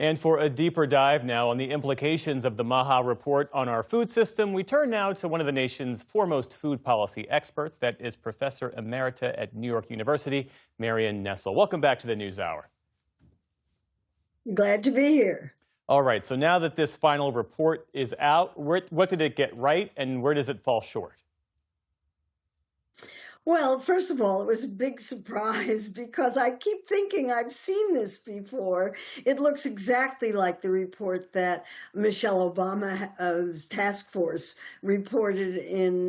And for a deeper dive now on the implications of the MAHA report on our food system, we turn now to one of the nation's foremost food policy experts. That is Professor Emerita at New York University, Marion Nestle. Welcome back to the News Hour. Glad to be here. All right, so now that this final report is out, what did it get right and where does it fall short? Well, first of all, it was a big surprise because I keep thinking I've seen this before. It looks exactly like the report that Michelle Obama's task force reported in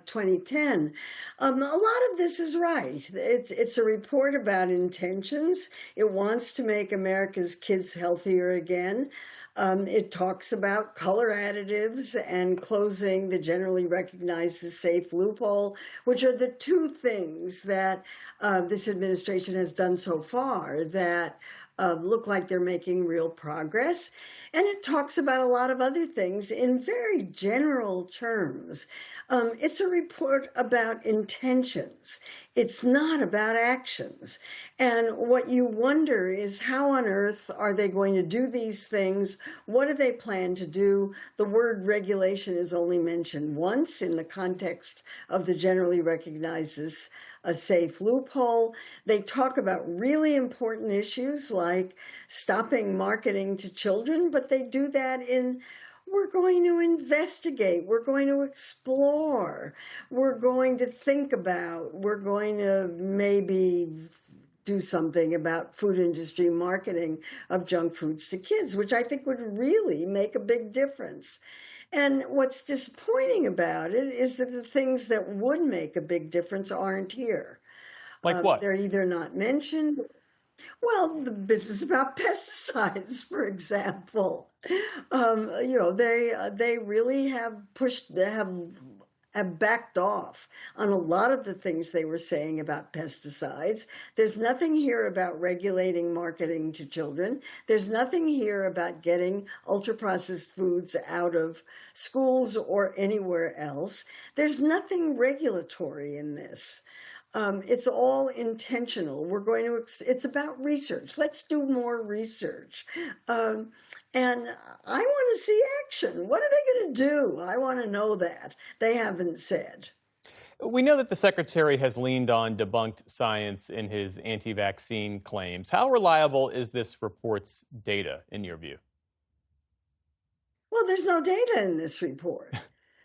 2010. A lot of this is right. It's a report about intentions. It wants to make America's kids healthier again. It talks about color additives and closing the generally recognized as safe loophole, which are the two things that this administration has done so far that look like they're making real progress. And it talks about a lot of other things in very general terms. It's a report about intentions. It's not about actions. And what you wonder is how on earth are they going to do these things? What do they plan to do? The word regulation is only mentioned once in the context of the generally recognized as a safe loophole. They talk about really important issues like stopping marketing to children, but they do that in we're going to investigate, we're going to explore, we're going to think about, we're going to maybe do something about food industry marketing of junk foods to kids, which I think would really make a big difference. And what's disappointing about it is that the things that would make a big difference aren't here. Like what? They're either not mentioned. Well, the business about pesticides, for example, they really have have backed off on a lot of the things they were saying about pesticides. There's nothing here about regulating marketing to children. There's nothing here about getting ultra-processed foods out of schools or anywhere else. There's nothing regulatory in this. It's all intentional. It's about research. Let's do more research. And I want to see action. What are they going to do? I want to know that. They haven't said. We know that the Secretary has leaned on debunked science in his anti-vaccine claims. How reliable is this report's data, in your view? Well, there's no data in this report.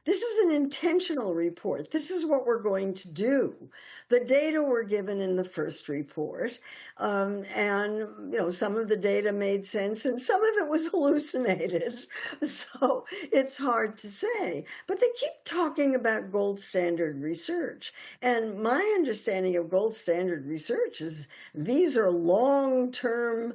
This is an intentional report. This is what we're going to do. The data were given in the first report, and some of the data made sense, and some of it was hallucinated. So it's hard to say. But they keep talking about gold standard research, and my understanding of gold standard research is these are long-term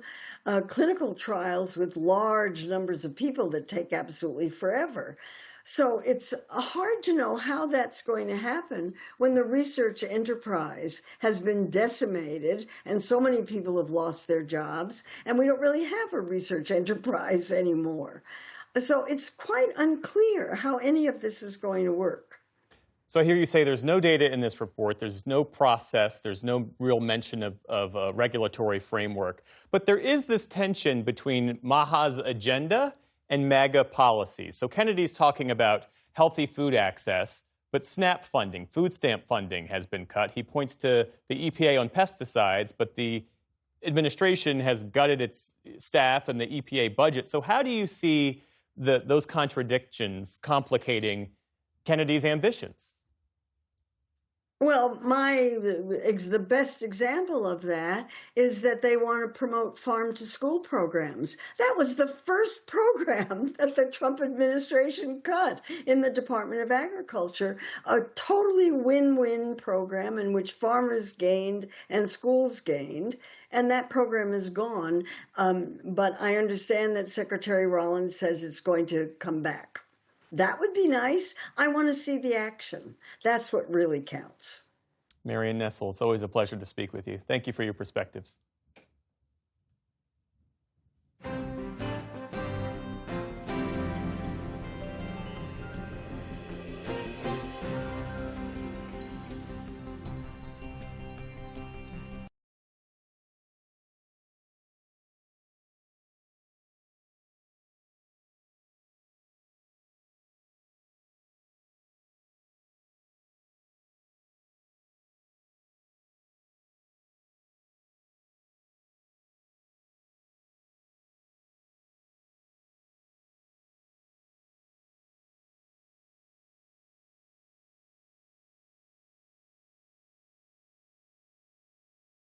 clinical trials with large numbers of people that take absolutely forever. So it's hard to know how that's going to happen when the research enterprise has been decimated and so many people have lost their jobs and we don't really have a research enterprise anymore. So it's quite unclear how any of this is going to work. So I hear you say there's no data in this report, there's no process, there's no real mention of a regulatory framework, but there is this tension between MAHA's agenda and MAGA policies. So Kennedy's talking about healthy food access, but SNAP funding, food stamp funding has been cut. He points to the EPA on pesticides, but the administration has gutted its staff and the EPA budget. So how do you see those contradictions complicating Kennedy's ambitions? Well, the best example of that is that they want to promote farm-to-school programs. That was the first program that the Trump administration cut in the Department of Agriculture, a totally win-win program in which farmers gained and schools gained, and that program is gone. But I understand that Secretary Rollins says it's going to come back. That would be nice. I want to see the action. That's what really counts. Marion Nestle, it's always a pleasure to speak with you. Thank you for your perspectives.